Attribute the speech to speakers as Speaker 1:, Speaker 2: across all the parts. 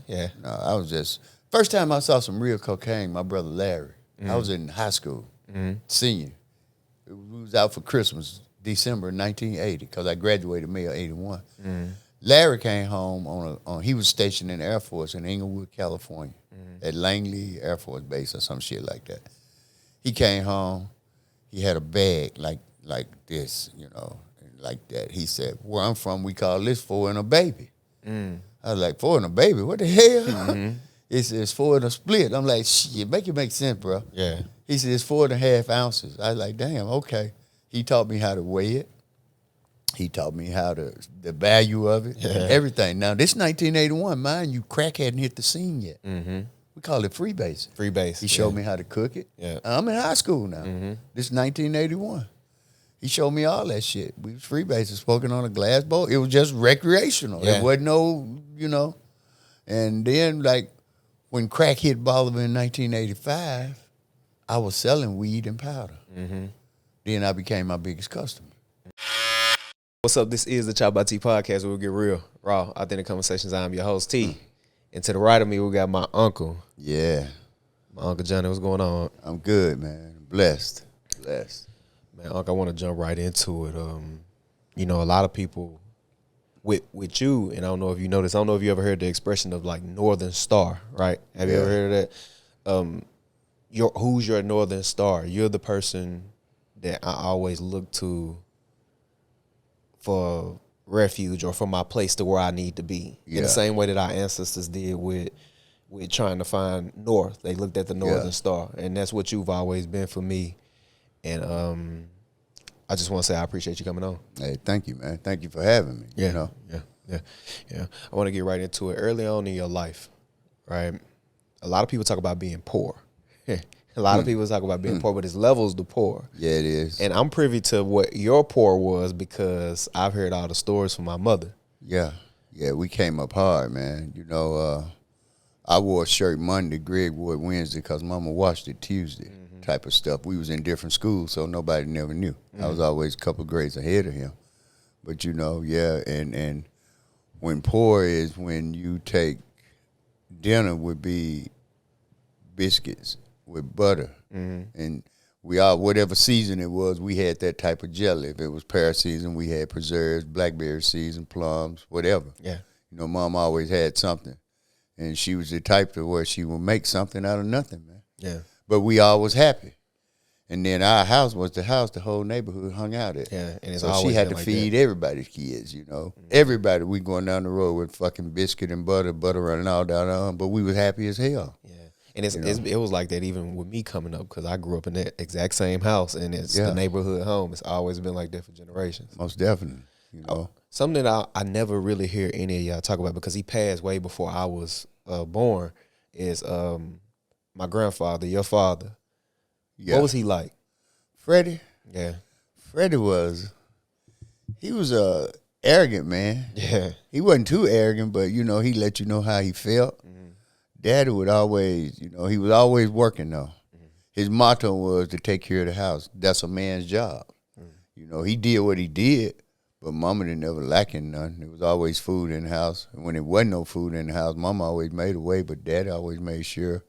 Speaker 1: Yeah.
Speaker 2: No, I was just first time I saw some real cocaine. My brother Larry. I was in high school, senior. We was out for Christmas, December 1980, because I graduated May of '81. Larry came home he was stationed in the Air Force in Inglewood, California, at Langley Air Force Base or some shit like that. He came home. He had a bag like this, like that. He said, "Where I'm from, we call this four and a baby." I was like, "Four and a baby? What the hell?" He said, "It's four and a split." I'm like, "Shit, make it make sense, bro."
Speaker 1: Yeah.
Speaker 2: He said, "It's 4.5 ounces." I was like, "Damn, okay." He taught me how to weigh it. He taught me how the value of it and everything. Now, this 1981, mind you, crack hadn't hit the scene yet. We call it freebase.
Speaker 1: Freebase.
Speaker 2: He showed me how to cook it.
Speaker 1: Yeah.
Speaker 2: I'm in high school now. This is 1981. He showed me all that shit. We was freebasing, smoking on a glass bowl. It was just recreational.
Speaker 1: Yeah.
Speaker 2: There wasn't no, And then, like, when crack hit Bolivar in 1985, I was selling weed and powder. Then I became my biggest customer.
Speaker 1: What's up? This is the ChoppedByT podcast where we get real, raw, authentic conversations. I'm your host, T. And to the right of me, we got my uncle.
Speaker 2: Yeah.
Speaker 1: My Uncle Johny. What's going on?
Speaker 2: I'm good, man. Blessed.
Speaker 1: Man, Uncle, I want to jump right into it. A lot of people with you, and I don't know if you know this, I don't know if you ever heard the expression of like Northern Star, right? Have you ever heard of that? Who's your Northern Star? You're the person that I always look to for refuge or for my place to where I need to be. In the same way that our ancestors did with trying to find north. They looked at the Northern Star, and that's what you've always been for me. And I just want to say I appreciate you coming on.
Speaker 2: Hey, thank you, man. Thank you for having me.
Speaker 1: Yeah. I want to get right into it. Early on in your life, right? A lot of people talk about being poor. A lot of people talk about being poor, but it's levels to poor.
Speaker 2: Yeah, it is.
Speaker 1: And I'm privy to what your poor was because I've heard all the stories from my mother.
Speaker 2: Yeah, we came up hard, man. I wore a shirt Monday, Greg wore it Wednesday because Mama washed it Tuesday type of stuff. We was in different schools, so nobody never knew. I was always a couple of grades ahead of him. But, and when poor is when you take dinner would be biscuits with butter. And whatever season it was, we had that type of jelly. If it was pear season, we had preserves, blackberry season, plums, whatever.
Speaker 1: Yeah.
Speaker 2: Mom always had something. And she was the type to where she would make something out of nothing, man.
Speaker 1: Yeah.
Speaker 2: But we all was happy. And then our house was the house the whole neighborhood hung out at.
Speaker 1: Yeah, and it's
Speaker 2: so
Speaker 1: always
Speaker 2: she had
Speaker 1: been
Speaker 2: to
Speaker 1: like
Speaker 2: feed
Speaker 1: that.
Speaker 2: everybody's kids, Everybody, we going down the road with fucking biscuit and butter running all down the arm, but we was happy as hell.
Speaker 1: Yeah. And it was like that even with me coming up because I grew up in that exact same house, and it's the neighborhood home. It's always been like that for generations.
Speaker 2: Most definitely,
Speaker 1: Something that I never really hear any of y'all talk about because he passed way before I was born is my grandfather, your father.
Speaker 2: Yeah.
Speaker 1: What was he like?
Speaker 2: Freddie?
Speaker 1: Yeah.
Speaker 2: Freddie he was a arrogant man.
Speaker 1: Yeah.
Speaker 2: He wasn't too arrogant, but, he let you know how he felt. Daddy would always, he was always working, though. His motto was to take care of the house. That's a man's job. He did what he did, but Mama didn't ever lacking none. There was always food in the house. And when there wasn't no food in the house, Mama always made a way, but Daddy always made sure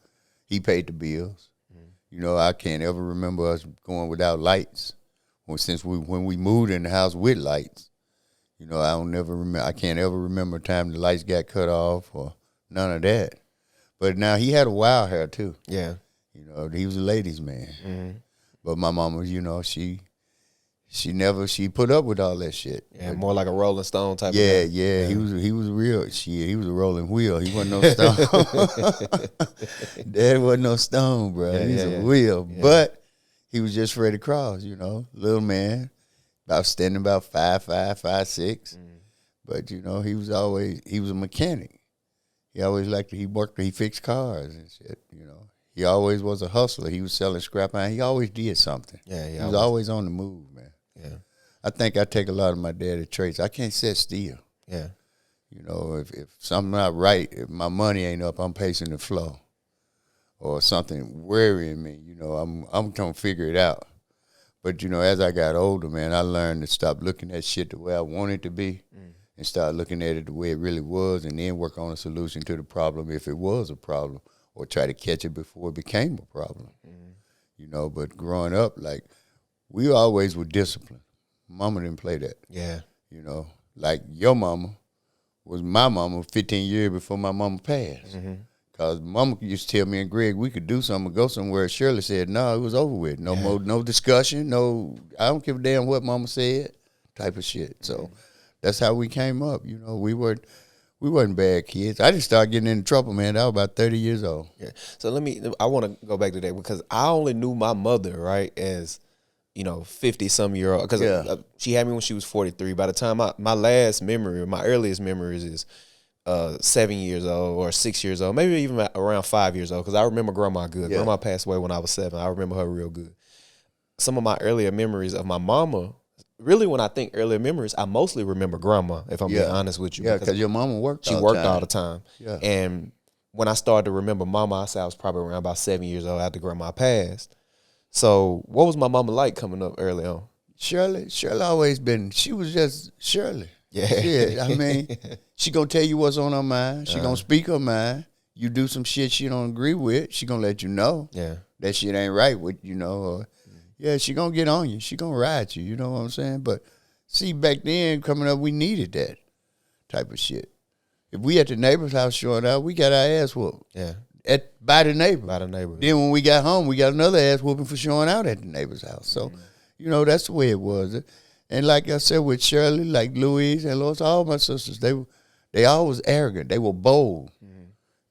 Speaker 2: he paid the bills. I can't ever remember us going without lights. When we moved in the house with lights, I can't ever remember a time the lights got cut off or none of that. But now he had a wild hair too.
Speaker 1: Yeah.
Speaker 2: He was a ladies' man. But my mama, she put up with all that shit.
Speaker 1: Yeah, more like a Rolling Stone type of
Speaker 2: guy.
Speaker 1: guy.
Speaker 2: Yeah. He was real. He was a rolling wheel. He wasn't no stone. Dad wasn't no stone, bro.
Speaker 1: Yeah,
Speaker 2: He's a wheel. Yeah. But he was just Freddie Cross, little man, standing about 5'5", 5'6". But he was a mechanic. He always he fixed cars and shit, He always was a hustler. He was selling scrap iron. He always did something.
Speaker 1: Yeah,
Speaker 2: he was always on the move, man.
Speaker 1: Yeah.
Speaker 2: I think I take a lot of my daddy's traits. I can't sit still.
Speaker 1: Yeah.
Speaker 2: If something not right, if my money ain't up, I'm pacing the floor. Or something worrying me, I'm gonna figure it out. But as I got older, man, I learned to stop looking at shit the way I want it to be and start looking at it the way it really was, and then work on a solution to the problem if it was a problem, or try to catch it before it became a problem. You know, but growing up, like, we always were disciplined. Mama didn't play that.
Speaker 1: Yeah.
Speaker 2: You know, like your mama was my mama 15 years before my mama passed. Because mama used to tell me and Greg we could do something, go somewhere. Shirley said, no, it was over with. No more, no discussion, no, I don't give a damn what mama said type of shit. So that's how we came up. You know, we wasn't bad kids. I just started getting into trouble, man. I was about 30 years old.
Speaker 1: Yeah. So I want to go back to that because I only knew my mother, right, as, 50-some-year-old. Because she had me when she was 43. By the time my last memory, my earliest memories is 7 years old or 6 years old, maybe even around 5 years old, because I remember Grandma good. Yeah. Grandma passed away when I was 7. I remember her real good. Some of my earlier memories of my mama, really when I think earlier memories, I mostly remember Grandma, if I'm being honest with you.
Speaker 2: Yeah, because your mama worked all the time. She worked all the time.
Speaker 1: Yeah. And when I started to remember Mama, I said I was probably around about 7 years old after Grandma passed. So what was my mama like coming up early on?
Speaker 2: Shirley always been, she was just Shirley.
Speaker 1: Yeah.
Speaker 2: Shit, I mean, she gonna tell you what's on her mind. She gonna speak her mind. You do some shit she don't agree with, she gonna let you know.
Speaker 1: Yeah.
Speaker 2: That shit ain't right with, or she gonna get on you. She gonna ride you, you know what I'm saying? But see, back then, coming up, we needed that type of shit. If we at the neighbor's house showing out, we got our ass whooped.
Speaker 1: Yeah.
Speaker 2: By the neighbor.
Speaker 1: By the neighbor.
Speaker 2: Then when we got home, we got another ass whooping for showing out at the neighbor's house. So, that's the way it was. And like I said, with Shirley, like Louise and Lois, all my sisters, they always arrogant. They were bold.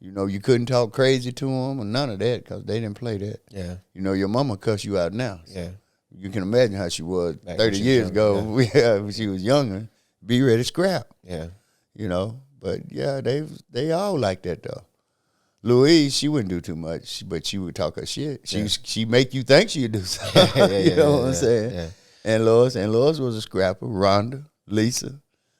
Speaker 2: You couldn't talk crazy to them or none of that because they didn't play that.
Speaker 1: Yeah.
Speaker 2: Your mama cuss you out now. So
Speaker 1: yeah.
Speaker 2: You can imagine how she was back 30 years ago when she was younger. Be ready to scrap.
Speaker 1: Yeah.
Speaker 2: But yeah, they all like that though. Louise, she wouldn't do too much, but she would talk her shit. She make you think she'd do something. You know what I'm saying?
Speaker 1: Yeah.
Speaker 2: And Lois was a scrapper. Rhonda, Lisa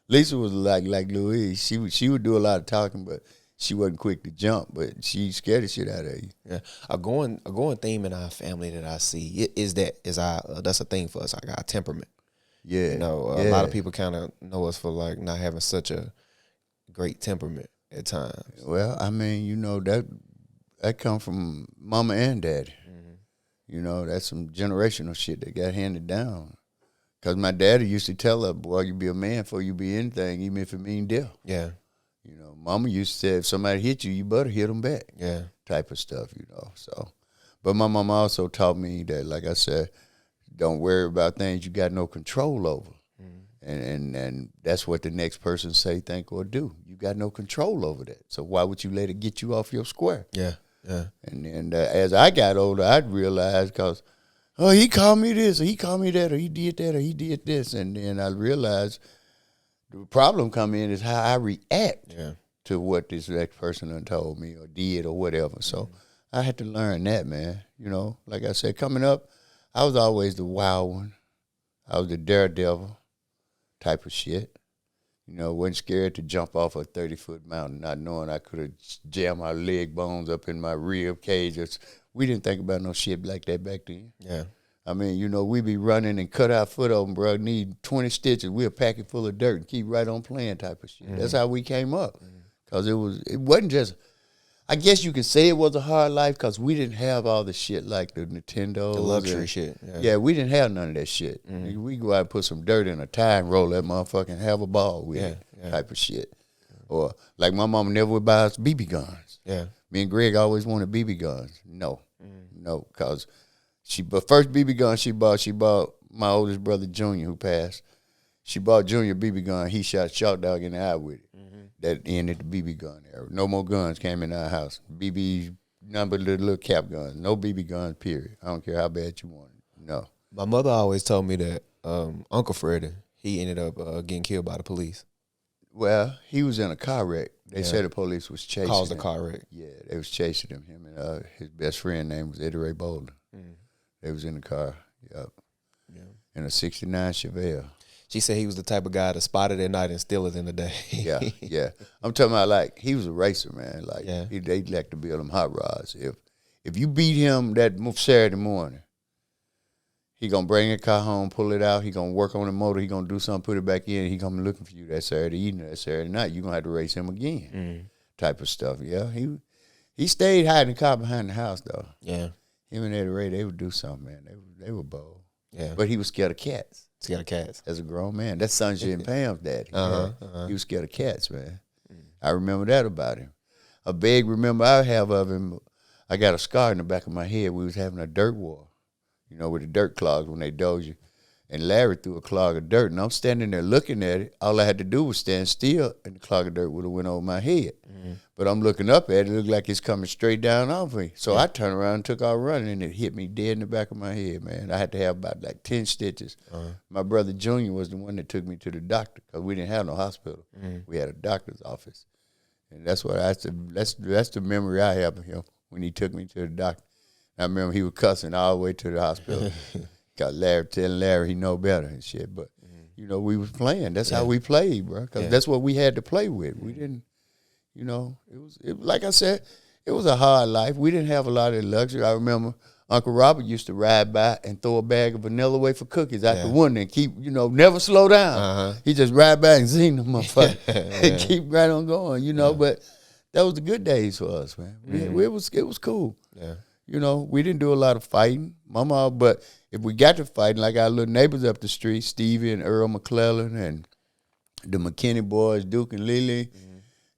Speaker 2: was like Louise. She would do a lot of talking, but she wasn't quick to jump. But she scared the shit out of you.
Speaker 1: Yeah, a going theme in our family that I see that's a thing for us. Like our temperament.
Speaker 2: Yeah,
Speaker 1: a lot of people kind of know us for like not having such a great temperament at times.
Speaker 2: Well, I mean, that come from mama and daddy. That's some generational shit that got handed down. Because my daddy used to tell her, boy, you be a man before you be anything, even if it mean death.
Speaker 1: Yeah.
Speaker 2: Mama used to say, if somebody hit you, you better hit them back.
Speaker 1: Yeah.
Speaker 2: Type of stuff, So, but my mama also taught me that, like I said, don't worry about things you got no control over. And that's what the next person say, think, or do. You got no control over that. So why would you let it get you off your square?
Speaker 1: Yeah, yeah.
Speaker 2: And then as I got older, I'd realize because, he called me this, or he called me that, or he did that, or he did this. And then I realized the problem come in is how I react to what this next person done told me or did or whatever. So I had to learn that, man. Like I said, coming up, I was always the wild one. I was the daredevil type of shit. Wasn't scared to jump off a 30-foot mountain, not knowing I could have jammed my leg bones up in my rib cage. We didn't think about no shit like that back then.
Speaker 1: Yeah.
Speaker 2: I mean, we be running and cut our foot open, bro. Need 20 stitches. We'll pack it full of dirt and keep right on playing type of shit. That's how we came up. Because it wasn't just, I guess you could say it was a hard life because we didn't have all the shit like the Nintendo.
Speaker 1: The luxury shit.
Speaker 2: Yeah, we didn't have none of that shit. We go out and put some dirt in a tie and roll that motherfucker and have a ball with it type of shit. Or like my mama never would buy us BB guns.
Speaker 1: Yeah.
Speaker 2: Me and Greg always wanted BB guns. No, because but first BB gun she bought my oldest brother Junior who passed. She bought Junior BB gun. He shot Shark Dog in the eye with it. That ended the BB gun era. No more guns came in our house. BB, number little cap guns. No BB guns, period. I don't care how bad you want it. No.
Speaker 1: My mother always told me that Uncle Freddie, he ended up getting killed by the police.
Speaker 2: Well, he was in a car wreck. They said the police was chasing him.
Speaker 1: Caused a car wreck.
Speaker 2: Yeah, they was chasing him. Him and his best friend name was Eddie Ray Bolden. They was in the car. Yep. Yeah. In a '69 Chevelle.
Speaker 1: She said he was the type of guy to spot it at night and steal it in the day.
Speaker 2: yeah. I'm talking about like he was a racer, man. Like they like to build them hot rods. If you beat him that Saturday morning, He gonna bring the car home, pull it out. He gonna work on the motor. He gonna do something, put it back in. He gonna be looking for you that Saturday evening, that Saturday night. You gonna have to race him again, type of stuff. Yeah, he stayed hiding the car behind the house though.
Speaker 1: Yeah,
Speaker 2: him and Eddie Ray, they would do something, man. They were bold.
Speaker 1: Yeah,
Speaker 2: but he was scared of cats.
Speaker 1: Scared of cats
Speaker 2: as a grown man. That's Sunshine and Pam's daddy. He was scared of cats, man. I remember that about him. A big remember I have of him. I got a scar in the back of my head. We was having a dirt war. You know, with the dirt clogs when they doze you. And Larry threw a clog of dirt, and I'm standing there looking at it. All I had to do was stand still, and the clog of dirt would have went over my head. But I'm looking up at it. It looked like it's coming straight down off me. So I turned around and took off running, and it hit me dead in the back of my head, man. I had to have about like 10 stitches. My brother Junior was the one that took me to the doctor because we didn't have no hospital. We had a doctor's office. And that's what that's the memory I have of him when he took me to the doctor. I remember he was cussing all the way to the hospital. Got Larry telling Larry he know better and shit. But, you know, we was playing. That's how we played, bro, because that's what we had to play with. We didn't, you know, it like I said, it was a hard life. We didn't have a lot of luxury. I remember Uncle Robert used to ride by and throw a bag of vanilla wafer cookies out the window and keep, you know, never slow down. He just ride by and sing them motherfucker and keep right on going, you know. But that was the good days for us, man. It was cool. Yeah. You know, we didn't do a lot of fighting, Mama. But if we got to fighting, like our little neighbors up the street, Stevie and Earl McClellan and the McKinney boys, Duke and Lily,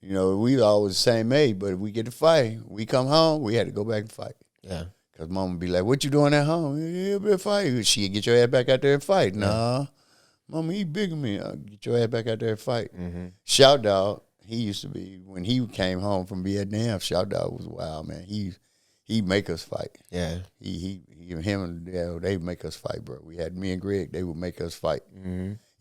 Speaker 2: you know, we always the same age. But if we get to fight, we come home, we had to go back and fight. Yeah. Because Mama would be like, what you doing at home? Yeah, be fight. She'd get your ass back out there and fight. Nah, Mama, he bigger than me. I'll get your ass back out there and fight. Shout Dog, he used to be, when he came home from Vietnam, Shout Dog was wild, man. He make us fight. Yeah. Him and they make us fight, bro. We had me and Greg, they would make us fight.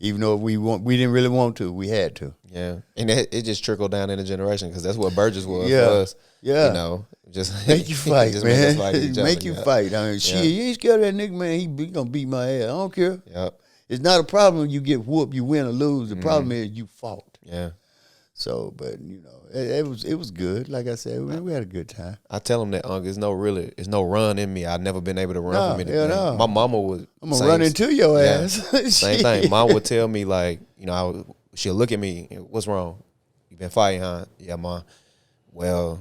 Speaker 2: Even though we didn't really want to, we had to. Yeah. And it just trickled down in the generation because that's what Burgess was for us. Yeah. You know, just make you fight,
Speaker 1: just
Speaker 2: man.
Speaker 1: Make
Speaker 2: you fight. I mean, shit, you ain't scared of that nigga, man. He gonna beat my ass. I don't care. Yep. It's not a problem when you get whooped, you win or lose. The problem is you fought. Yeah. So, but you know, it was good. Like I said, we had a good time.
Speaker 1: I tell him that, there's no run in me. I've never been able to run from anything. No. My mama would.
Speaker 2: I'm gonna run into your ass.
Speaker 1: Same thing. Mom would tell me like, you know, she'll look at me. What's wrong? You been fighting, huh? Yeah, Mom. Well,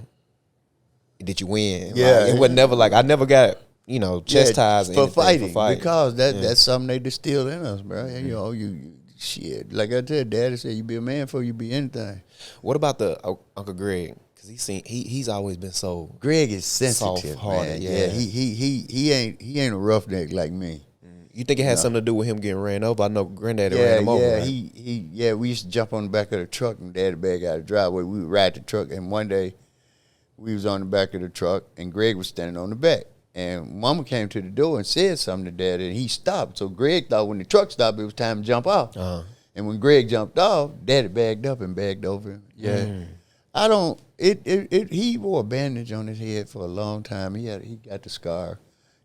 Speaker 1: did you win?
Speaker 2: Yeah.
Speaker 1: Like, it was never like I never got, you know, chastised
Speaker 2: for fighting because that's something they distilled in us, bro. And, you know, shit. Like I tell Daddy, said you be a man before you be anything.
Speaker 1: What about the Uncle Greg? Because he's always been so.
Speaker 2: Greg is sensitive,
Speaker 1: soft-hearted,
Speaker 2: man. Yeah, he ain't a roughneck like me.
Speaker 1: You think it had something to do with him getting ran over? I know Granddaddy ran him over.
Speaker 2: Yeah, we used to jump on the back of the truck and Daddy back out of the driveway. We would ride the truck, and one day we was on the back of the truck, and Greg was standing on the back. And Mama came to the door and said something to Daddy, and he stopped. So Greg thought when the truck stopped, it was time to jump off. And when Greg jumped off, Daddy bagged up and bagged over him. Yeah, he wore a bandage on his head for a long time. He got the scar.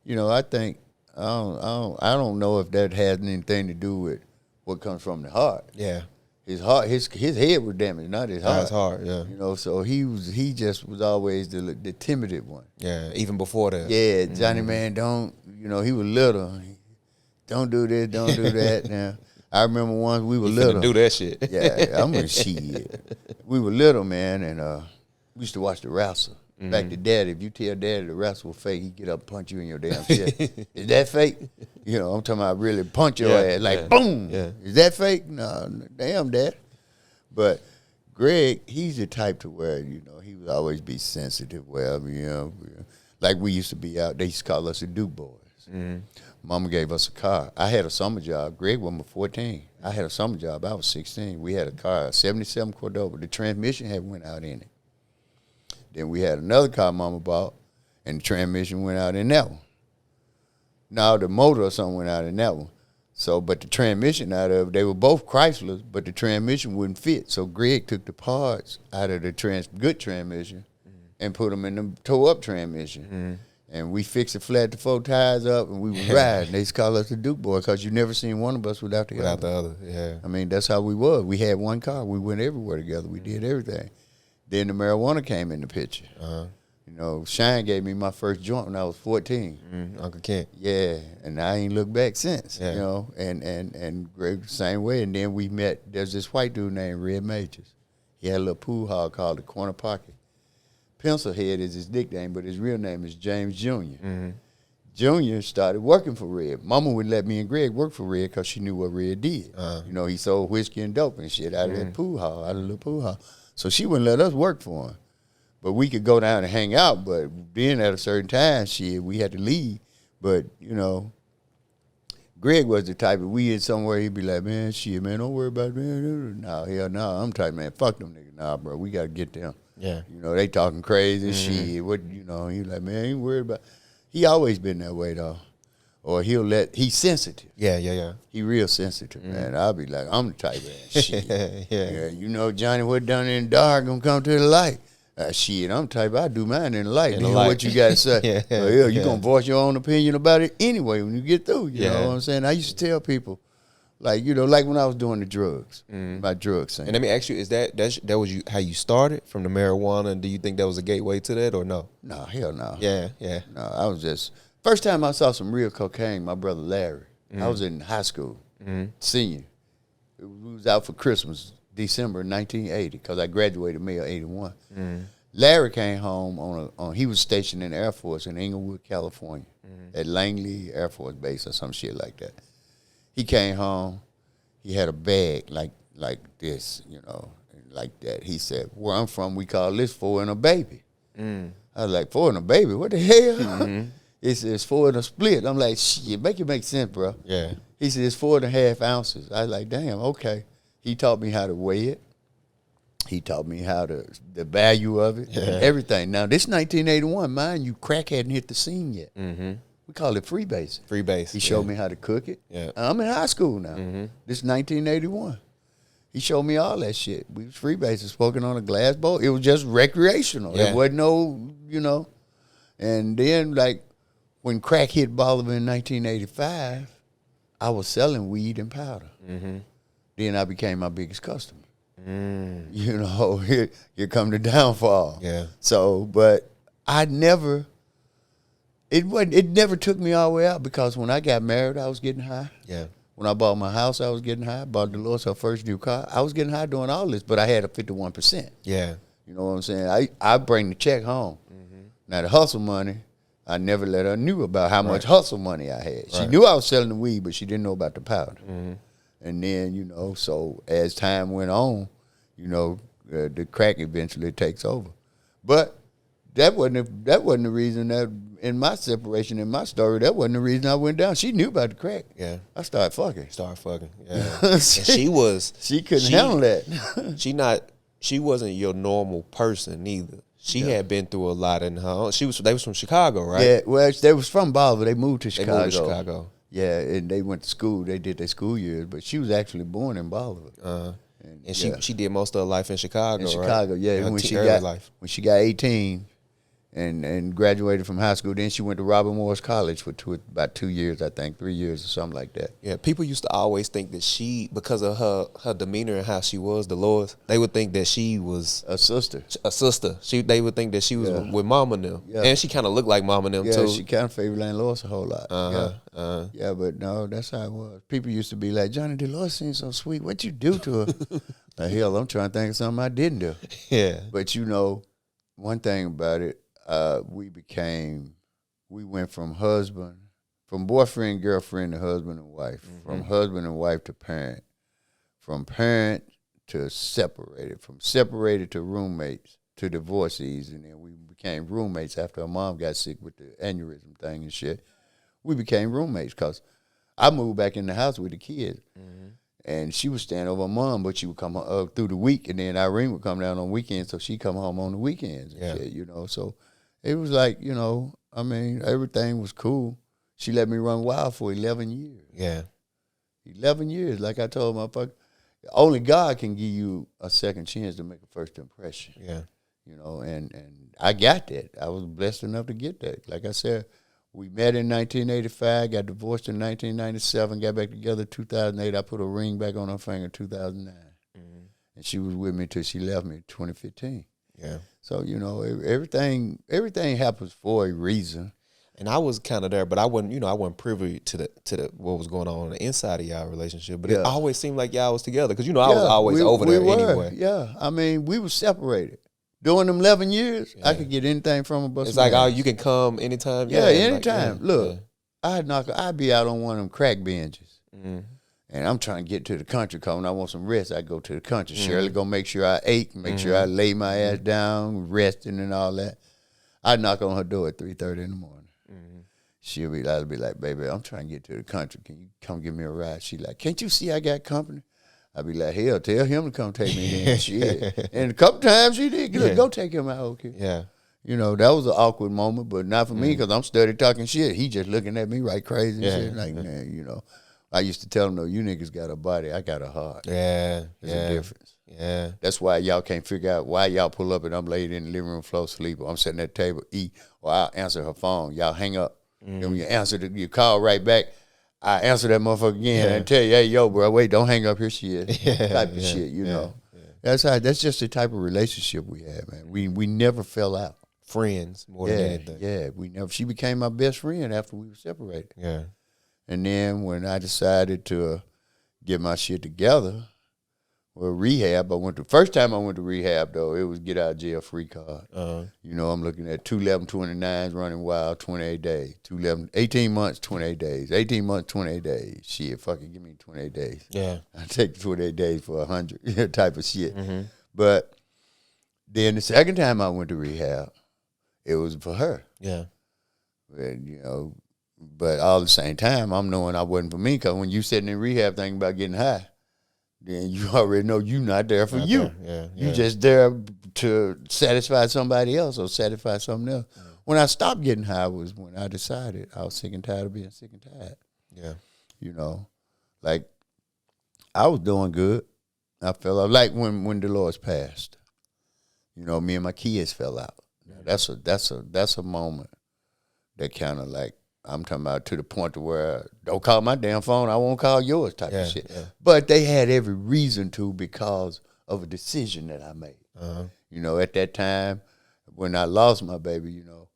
Speaker 2: You know, I think I don't know if that has anything to do with what comes from the heart. Yeah. His heart, his head was damaged, not his heart.
Speaker 1: His heart, yeah.
Speaker 2: You know, so he just was always the timid one.
Speaker 1: Yeah, even before that.
Speaker 2: Yeah, Johnny man, don't, you know, he was little. Don't do this, don't do that. Now, I remember once we were little.
Speaker 1: Do that shit.
Speaker 2: Yeah, I'm gonna shit. We were little, man, and we used to watch the wrestle. Back to Daddy, if you tell Daddy the wrestle was fake, he'd get up and punch you in your damn chest. Is that fake? You know, I'm talking about really punch your ass, like boom. Yeah. Is that fake? No, damn, Dad. But Greg, he's the type to where, you know, he would always be sensitive. Well, you know, like we used to be out, they used to call us the Duke Boys. Mama gave us a car. I had a summer job. Greg was 14. I had a summer job. I was 16. We had a car, a 77 Cordova. The transmission had went out in it. Then we had another car Mama bought, and the transmission went out in that one. Now the motor or something went out in that one. So, but the transmission out of, they were both Chryslers, but the transmission wouldn't fit. So Greg took the parts out of the good transmission and put them in the toe-up transmission. And we fixed it flat the 4 tires up, and we were riding. They used to call us the Duke Boy because you never seen one of us without the other.
Speaker 1: Yeah.
Speaker 2: I mean, that's how we was. We had one car. We went everywhere together. We did everything. Then the marijuana came in the picture. You know, Shine gave me my first joint when I was 14.
Speaker 1: Uncle Kent.
Speaker 2: Yeah, and I ain't looked back since.
Speaker 1: Yeah.
Speaker 2: You know, and Greg the same way. And then we met. There's this white dude named Red Majors. He had a little pool hall called the Corner Pocket. Pencilhead is his nickname, but his real name is James Jr. Junior started working for Red. Mama would let me and Greg work for Red because she knew what Red did. You know, he sold whiskey and dope and shit out of that pool hall, out of the little pool hall. So she wouldn't let us work for him. But we could go down and hang out, but then at a certain time, shit, we had to leave. But, you know, Greg was the type, if we hit somewhere, he'd be like, man, shit, man, don't worry about it, man. No, hell no. I'm the type, man, fuck them niggas. Nah, bro, we got to get them.
Speaker 1: Yeah.
Speaker 2: You know, they talking crazy shit. What, you know, he like, man, ain't worried about. He always been that way though, or he's sensitive.
Speaker 1: Yeah.
Speaker 2: He real sensitive, man. I'll be like, I'm the type, man. Shit.
Speaker 1: Yeah.
Speaker 2: You know, Johnny, what done in the dark gonna come to the light. Shit, I'm the type, I do mine in the light. You know what you got to say. You gonna voice your own opinion about it anyway when you get through. You know what I'm saying? I used to tell people, like, you know, like when I was doing the drugs, my drugs thing.
Speaker 1: And let me ask you, is that was you how you started from the marijuana, and do you think that was a gateway to that or no?
Speaker 2: No, hell no.
Speaker 1: Yeah.
Speaker 2: No, I was just, first time I saw some real cocaine, my brother Larry. I was in high school, senior. We was out for Christmas, December 1980, because I graduated May of 81. Larry came home he was stationed in the Air Force in Inglewood, California, at Langley Air Force Base or some shit like that. He came home, he had a bag like this, you know, like that. He said, where I'm from, we call this four and a baby. I was like, four and a baby? What the hell? He said, it's four and a split. I'm like, shit, make it make sense, bro.
Speaker 1: Yeah.
Speaker 2: He said, it's 4.5 ounces. I was like, damn, okay. He taught me how to weigh it. He taught me how the value of it, and everything. Now, this 1981, mind you, crack hadn't hit the scene yet. We call it freebase.
Speaker 1: Freebase.
Speaker 2: He showed me how to cook it.
Speaker 1: Yeah.
Speaker 2: I'm in high school now. This is 1981. He showed me all that shit. We was freebasing, smoking on a glass bowl. It was just recreational.
Speaker 1: Yeah.
Speaker 2: It wasn't no, you know. And then, like, when crack hit Bolivar in 1985, I was selling weed and powder. Then I became my biggest customer. You know, here come the downfall.
Speaker 1: Yeah.
Speaker 2: So, but it never took me all the way out, because when I got married, I was getting high.
Speaker 1: Yeah.
Speaker 2: When I bought my house, I was getting high. Bought Dolores her first new car, I was getting high doing all this, but I had a 51%.
Speaker 1: Yeah.
Speaker 2: You know what I'm saying? I bring the check home. Now the hustle money, I never let her knew about how much hustle money I had. She knew I was selling the weed, but she didn't know about the powder. And then, you know, so as time went on, you know, the crack eventually takes over. But that wasn't the reason that in my separation, in my story, that wasn't the reason I went down. She knew about the crack.
Speaker 1: Yeah.
Speaker 2: I started fucking.
Speaker 1: Yeah. And
Speaker 2: she couldn't handle that.
Speaker 1: She wasn't your normal person either. She had been through a lot in her. They was from Chicago, right?
Speaker 2: Yeah, well, they was from Bolivar. They moved to Chicago.
Speaker 1: They moved to Chicago.
Speaker 2: Yeah, and they went to school. They did their school years, but she was actually born in Bolivar.
Speaker 1: And she did most of her life in Chicago,
Speaker 2: in Chicago,
Speaker 1: right?
Speaker 2: yeah. When she got 18 and graduated from high school, then she went to Robert Morris College for about 2 years, I think, 3 years or something like that.
Speaker 1: Yeah, people used to always think that she, because of her demeanor and how she was, Dolores, they would think that she was
Speaker 2: a sister.
Speaker 1: They would think that she was with Mama and them. Yeah. And she kind of looked like Mama and them, too.
Speaker 2: Yeah, she kind of favored Dolores a whole lot. Yeah, but no, that's how it was. People used to be like, Johnny, Dolores seems so sweet. What'd you do to her? Like, hell, I'm trying to think of something I didn't do.
Speaker 1: Yeah.
Speaker 2: But, you know, one thing about it, we went from boyfriend, girlfriend to husband and wife, from husband and wife to parent, from parent to separated, from separated to roommates to divorcees, and then we became roommates after her mom got sick with the aneurysm thing and shit. We became roommates because I moved back in the house with the kids. And she was staying over her mom, but she would come through the week, and then Irene would come down on weekends, so she'd come home on the weekends and shit, you know. So it was like, you know, I mean, everything was cool. She let me run wild for 11 years.
Speaker 1: Yeah.
Speaker 2: 11 years. Like I told motherfucker, only God can give you a second chance to make a first impression.
Speaker 1: Yeah.
Speaker 2: You know, and I got that. I was blessed enough to get that. Like I said, we met in 1985, got divorced in 1997, got back together in 2008. I put a ring back on her finger in 2009. And she was with me till she left me in 2015.
Speaker 1: Yeah.
Speaker 2: So, you know, everything happens for a reason.
Speaker 1: And I was kind of there, but I wasn't privy to the what was going on the inside of y'all relationship. But it always seemed like y'all was together because I was always over there anyway.
Speaker 2: Yeah, I mean, we were separated during them 11 years. I could get anything from him.
Speaker 1: It's like, oh, you can come anytime.
Speaker 2: Yeah, anytime. Look, I'd be out on one of them crack binges, and I'm trying to get to the country. Cause when I want some rest, I go to the country. Shirley go make sure I ate, make sure I lay my ass down, resting and all that. I'd knock on her door at 3:30 in the morning. I'd be like, baby, I'm trying to get to the country. Can you come give me a ride? She like, can't you see I got company? I'd be like, hell, tell him to come take me in. Shit. And a couple times she did. Look, go take him out, okay?
Speaker 1: Yeah.
Speaker 2: You know, that was an awkward moment, but not for me because I'm steady talking shit. He just looking at me right crazy and shit. Like, man, you know. I used to tell him, no, you niggas got a body. I got a heart.
Speaker 1: Yeah.
Speaker 2: There's a difference.
Speaker 1: Yeah.
Speaker 2: That's why y'all can't figure out why y'all pull up and I'm laid in the living room floor asleep, or I'm sitting at the table, eat, or I'll answer her phone. Y'all hang up. Then when you answer, you call right back. I answer that motherfucker again and tell you, hey, yo, bro, wait, don't hang up. Here she is. Type of shit, you know. Yeah. That's just the type of relationship we had, man. We never fell out.
Speaker 1: Friends more than anything.
Speaker 2: Yeah, we never. She became my best friend after we were separated.
Speaker 1: Yeah.
Speaker 2: And then when I decided to get my shit together, well, rehab, first time I went to rehab, though, it was get out of jail free card. You know, I'm looking at 21129s running wild, 28 days. 18 months, 28 days. 18 months, 28 days. Shit, fuck it, give me 28 days.
Speaker 1: Yeah.
Speaker 2: I take the 28 days for 100 type of shit. But then the second time I went to rehab, it was for her.
Speaker 1: Yeah.
Speaker 2: And, you know, but all at the same time, I'm knowing I wasn't for me, because when you sitting in rehab thinking about getting high, then you already know you're not there for you.
Speaker 1: Yeah.
Speaker 2: You just there to satisfy somebody else or satisfy something else. When I stopped getting high was when I decided I was sick and tired of being sick and tired.
Speaker 1: Yeah.
Speaker 2: You know, like I was doing good. I fell out. Like when Dolores passed, you know, me and my kids fell out. That's a moment that kind of like, I'm talking about to the point to where don't call my damn phone, I won't call yours type of shit. Yeah. But they had every reason to because of a decision that I made. You know, at that time when I lost my baby, you know,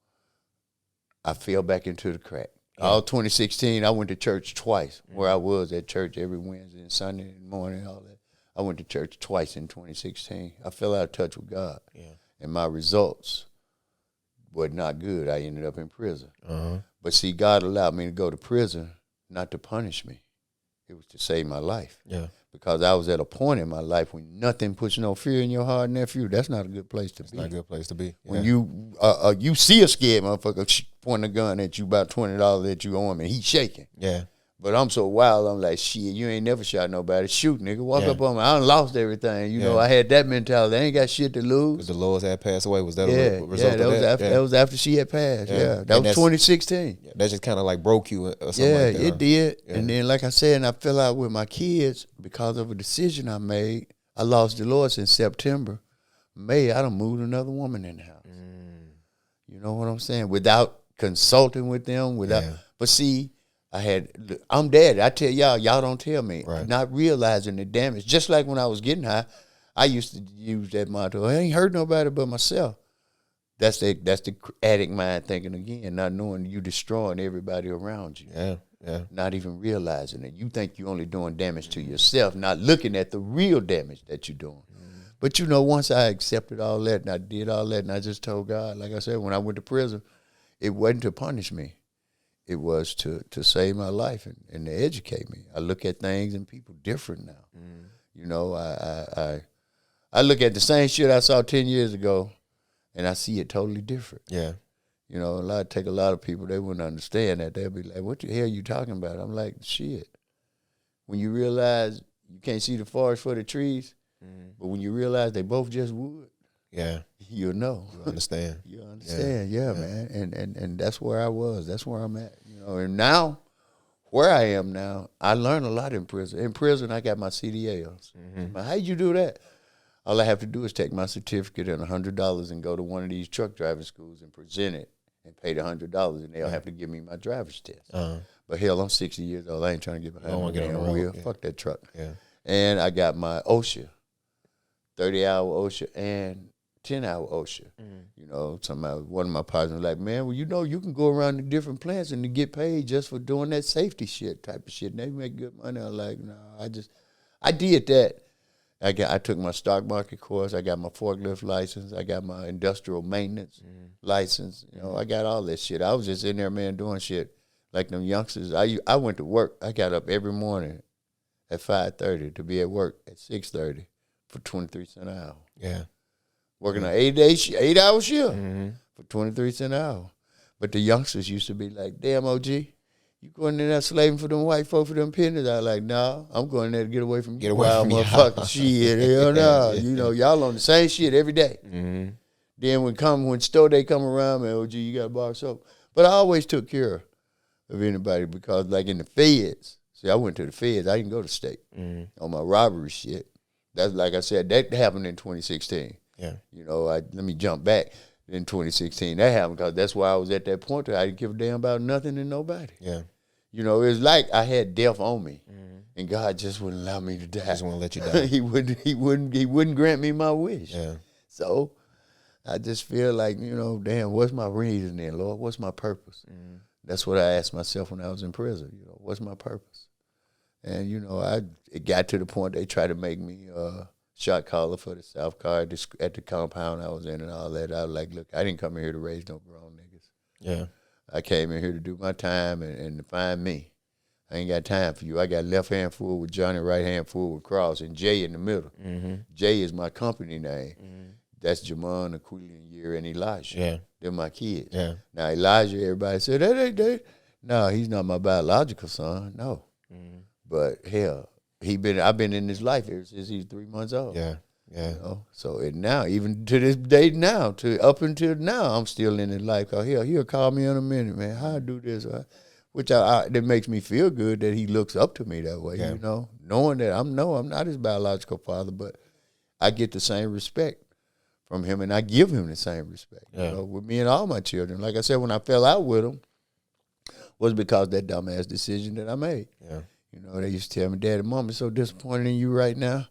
Speaker 2: I fell back into the crack. All 2016, I went to church twice, where I was at church every Wednesday and Sunday morning, all that. I went to church twice in 2016. I fell out of touch with God. And my results were not good. I ended up in prison. But see, God allowed me to go to prison not to punish me. It was to save my life. Yeah. Because I was at a point in my life when nothing puts no fear in your heart, nephew. That's not a good place to be.
Speaker 1: It's not a good place to be.
Speaker 2: When you see a scared motherfucker pointing a gun at you about $20 that you owe him, and he's shaking. Yeah. But I'm so wild, I'm like, shit, you ain't never shot nobody. Shoot, nigga, walk up on me. I done lost everything. You know, I had that mentality. I ain't got shit to lose.
Speaker 1: Because Dolores had passed away. Was that a result of that?
Speaker 2: That was after she had passed, That was 2016.
Speaker 1: That just kind of like broke you or something like that.
Speaker 2: It did. Yeah. And then, like I said, I fell out with my kids because of a decision I made. I lost Dolores in September. May, I done moved another woman in the house. You know what I'm saying? Without consulting with them, but see, I'm dead. I tell y'all don't tell me. Right. Not realizing the damage. Just like when I was getting high, I used to use that motto, I ain't hurt nobody but myself. That's the addict mind thinking again, not knowing you destroying everybody around you. Yeah. Not even realizing it. You think you're only doing damage to yourself, not looking at the real damage that you're doing. But you know, once I accepted all that and I did all that and I just told God, like I said, when I went to prison, it wasn't to punish me. It was to save my life and to educate me. I look at things and people different now. You know, I look at the same shit I saw 10 years ago, and I see it totally different. Yeah. You know, take a lot of people, they wouldn't understand that. They'll be like, what the hell are you talking about? I'm like, shit. When you realize you can't see the forest for the trees, but when you realize they both just wood, you'll know.
Speaker 1: You understand.
Speaker 2: You understand, man. And that's where I was. That's where I'm at. You know, and now, where I am now, I learned a lot in prison. In prison, I got my CDLs. How you do that? All I have to do is take my certificate and $100 and go to one of these truck driving schools and present it and pay the $100, and they'll have to give me my driver's test. But hell, I'm 60 years old. I ain't trying to get behind the damn wheel. Fuck that truck. And I got my OSHA, 30-hour OSHA, and 10-hour OSHA. You know, one of my partners was like, man, well, you know, you can go around to different plants and to get paid just for doing that safety shit type of shit. And they make good money. I was like, no, I did that. I took my stock market course. I got my forklift license. I got my industrial maintenance license. You know, I got all that shit. I was just in there, man, doing shit like them youngsters. I went to work. I got up every morning at 5:30 to be at work at 6:30 for 23 cents an hour.
Speaker 1: Yeah.
Speaker 2: Working an 8-hour shift for 23 cents an hour. But the youngsters used to be like, damn, OG, you going in there slaving for them white folk for them pennies? I was like, no, I'm going there to get away from wild motherfucking shit. Hell no. You know, y'all on the same shit every day. Then when store day come around, man, OG, you got to borrow soap. But I always took care of anybody because, like, in the feds, see, I went to the feds. I didn't go to state on my robbery shit. That's, like I said, that happened in 2016.
Speaker 1: Yeah.
Speaker 2: You know, let me jump back. In 2016, that happened because that's why I was at that point where I didn't give a damn about nothing and nobody.
Speaker 1: Yeah.
Speaker 2: You know, it's like I had death on me, and God just wouldn't allow me to die.
Speaker 1: Just wouldn't let you die.
Speaker 2: He wouldn't grant me my wish.
Speaker 1: Yeah.
Speaker 2: So I just feel like, you know, damn, what's my reason then, Lord? What's my purpose? That's what I asked myself when I was in prison. You know, what's my purpose? And you know, it got to the point they tried to make me shot caller for the South Car at the compound I was in and all that. I was like, look, I didn't come in here to raise no grown niggas.
Speaker 1: Yeah.
Speaker 2: I came in here to do my time and to find me. I ain't got time for you. I got left hand full with Johny, right hand full with Cross, and Jay in the middle. Jay is my company name. That's Jamon, Aquila, Year, and Elijah.
Speaker 1: Yeah.
Speaker 2: They're my kids.
Speaker 1: Yeah.
Speaker 2: Now, Elijah, everybody said, that. No, he's not my biological son. No. But hell, I've been in his life ever since he's 3 months old.
Speaker 1: Yeah, yeah.
Speaker 2: You know? So now, even to this day now, up until now, I'm still in his life. Cause he'll call me in a minute, man. How I do this, which that makes me feel good that he looks up to me that way. You know, knowing that I'm not his biological father, but I get the same respect from him, and I give him the same respect. You know, with me and all my children. Like I said, when I fell out with him, was because of that dumbass decision that I made. Yeah. You know, they used to tell me, Daddy, Mom is so disappointed in you right now.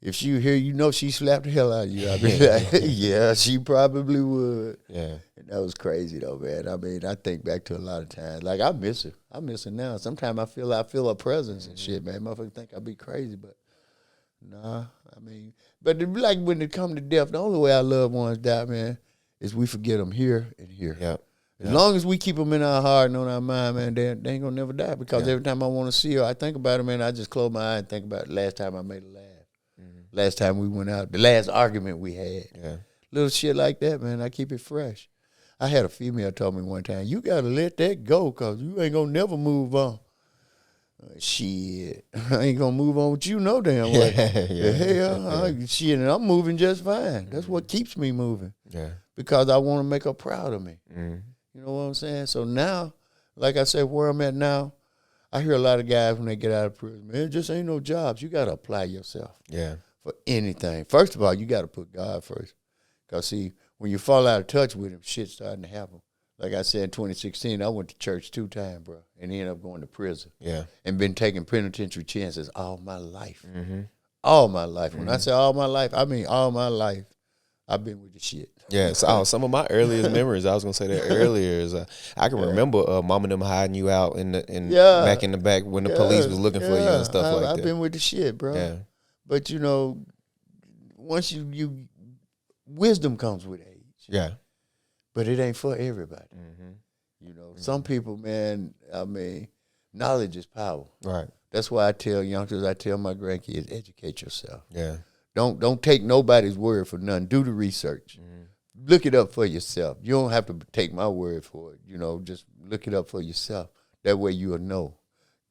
Speaker 2: If she here, you know she slapped the hell out of you. I'd be like, yeah, she probably would. Yeah. And that was crazy, though, man. I mean, I think back to a lot of times. Like, I miss her. I miss her now. Sometimes I feel her presence and shit, man. Motherfuckers think I be crazy, but nah. I mean, but like when it come to death, the only way our loved ones die, man, is we forget them here and here. Yeah. As long as we keep them in our heart and on our mind, man, they ain't gonna never die. Because every time I want to see her, I think about her, man. I just close my eye and think about the last time I made her laugh. Last time we went out, the last argument we had. Yeah. Little shit like that, man. I keep it fresh. I had a female told me one time, you got to let that go because you ain't going to never move on. Shit. I ain't going to move on with you no damn way. Shit, and I'm moving just fine. That's what keeps me moving. Yeah. Because I want to make her proud of me. You know what I'm saying? So now, like I said, where I'm at now, I hear a lot of guys when they get out of prison, man, it just ain't no jobs. You got to apply yourself. Yeah. For anything. First of all, you got to put God first. Because, see, when you fall out of touch with him, shit's starting to happen. Like I said, in 2016, I went to church 2 times, bro, and ended up going to prison. Yeah. And been taking penitentiary chances all my life. All my life. When I say all my life, I mean all my life. I've been with the shit. Yeah,
Speaker 1: so some of my earliest memories, I was gonna say that earlier, is I can remember mom and them hiding you out back in the back when the police was looking for you and stuff like that.
Speaker 2: I've been with the shit, bro. Yeah. But you know, once you wisdom comes with age. Yeah. But it ain't for everybody. You know, some people, man, I mean, knowledge is power. Right. That's why I tell youngsters, I tell my grandkids, educate yourself. Yeah. Don't take nobody's word for nothing. Do the research. Look it up for yourself. You don't have to take my word for it. You know, just look it up for yourself. That way you'll know.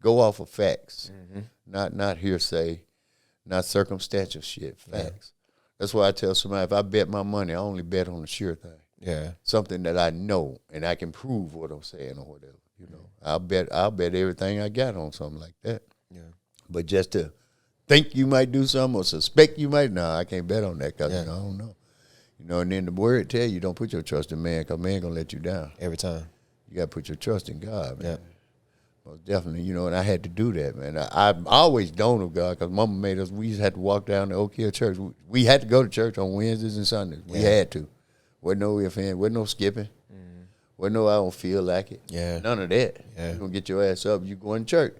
Speaker 2: Go off of facts, not hearsay, not circumstantial shit. Facts. That's why I tell somebody, if I bet my money, I only bet on the sure thing. Yeah. Something that I know and I can prove what I'm saying or whatever. You know, I'll bet everything I got on something like that. Yeah. But just to think you might do something or suspect you might, I can't bet on that because I don't know. You know, and then the word tell you don't put your trust in man because man gonna let you down.
Speaker 1: Every time.
Speaker 2: You got to put your trust in God, man. Most definitely, you know, and I had to do that, man. I always known of God because Mama made us. We just had to walk down to Oak Hill Church. We had to go to church on Wednesdays and Sundays. We had to. Wasn't no if and wasn't no skipping. Wasn't no I don't feel like it.
Speaker 1: Yeah.
Speaker 2: None of that.
Speaker 1: Yeah.
Speaker 2: You gonna get your ass up. You going to church.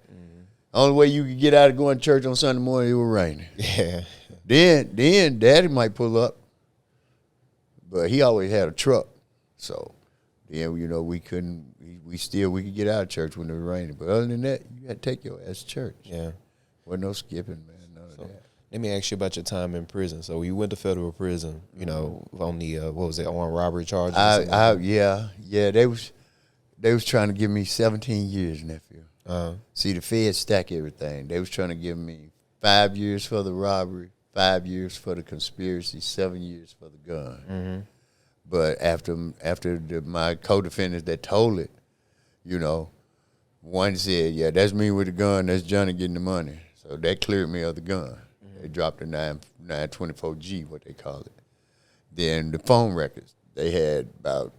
Speaker 2: Only way you could get out of going to church on Sunday morning, it was raining.
Speaker 1: Yeah.
Speaker 2: Then Daddy might pull up, but he always had a truck. So then, you know, we could get out of church when it was raining. But other than that, you had to take your ass to church.
Speaker 1: Yeah.
Speaker 2: Wasn't no skipping, man. None of that.
Speaker 1: Let me ask you about your time in prison. So you went to federal prison, you know, on the what was it, armed robbery charges?
Speaker 2: Yeah. They was trying to give me 17 years, nephew. See, the feds stack everything. They was trying to give me 5 years for the robbery, 5 years for the conspiracy, 7 years for the gun. But after my co-defendants that told it, you know, one said, yeah, that's me with the gun, that's Johnny getting the money. So that cleared me of the gun. They dropped the 924G, what they call it. Then the phone records, they had about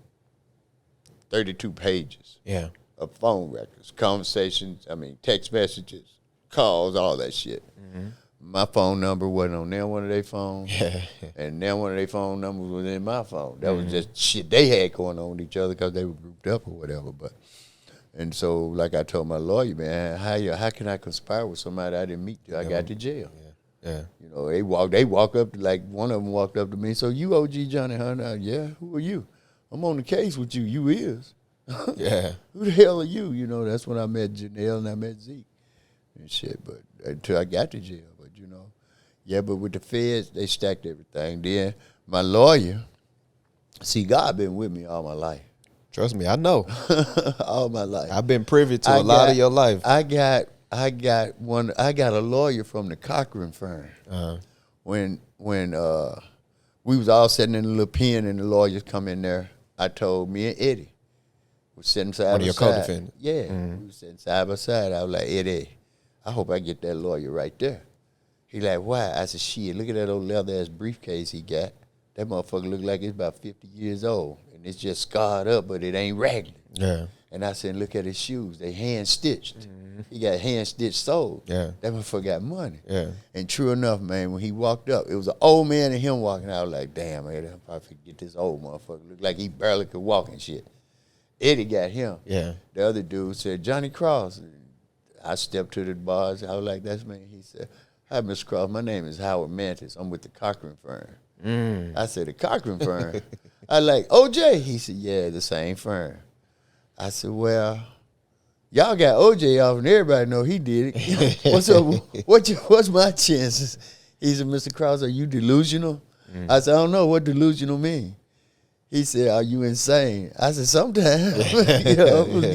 Speaker 2: 32 pages of phone records, conversations, text messages, calls, all that shit. My phone number wasn't on there, one of their phones, and then one of their phone numbers was in my phone. That was just shit they had going on with each other because they were grouped up or whatever. And so, like I told my lawyer, man, how can I conspire with somebody I didn't meet till I got to jail?
Speaker 1: Yeah.
Speaker 2: You know, they walk up, like one of them walked up to me, so you OG Johnny Hunter? Yeah, who are you? I'm on the case with you. You is.
Speaker 1: Yeah.
Speaker 2: Who the hell are you? You know, that's when I met Janelle and I met Zeke and shit, but until I got to jail. But, you know, but with the feds, they stacked everything. Then my lawyer, see, God been with me all my life.
Speaker 1: Trust me, I know.
Speaker 2: All my life.
Speaker 1: I've been privy to a lot of your life.
Speaker 2: I got a lawyer from the Cochran firm. When we was all sitting in a little pen and the lawyers come in there, I told me and Eddie, we're sitting side by side.
Speaker 1: One of your co-defendants.
Speaker 2: Yeah, we were sitting side by side. I was like, Eddie, I hope I get that lawyer right there. He like, why? I said, shit, look at that old leather-ass briefcase he got. That motherfucker look like it's about 50 years old. And it's just scarred up, but it ain't ragged.
Speaker 1: Yeah.
Speaker 2: And I said, look at his shoes. They hand-stitched. He got hand-stitched soles.
Speaker 1: Yeah.
Speaker 2: That motherfucker got money.
Speaker 1: Yeah.
Speaker 2: And true enough, man, when he walked up, it was an old man and him walking out. I was like, damn, man, I'll probably get this old motherfucker. Looked like he barely could walk and shit. Eddie got him. Yeah. The other dude said, Johnny Cross. I stepped to the bars. I was like, that's me. He said, hi, Mr. Cross. My name is Howard Mantis. I'm with the Cochran firm. I said, the Cochran firm? I like, OJ. He said, yeah, the same firm. I said, well, y'all got OJ off and everybody know he did it. What's up? What's my chances? He said, Mr. Cross, are you delusional? I said, I don't know what delusional mean. He said, are you insane? I said, sometimes.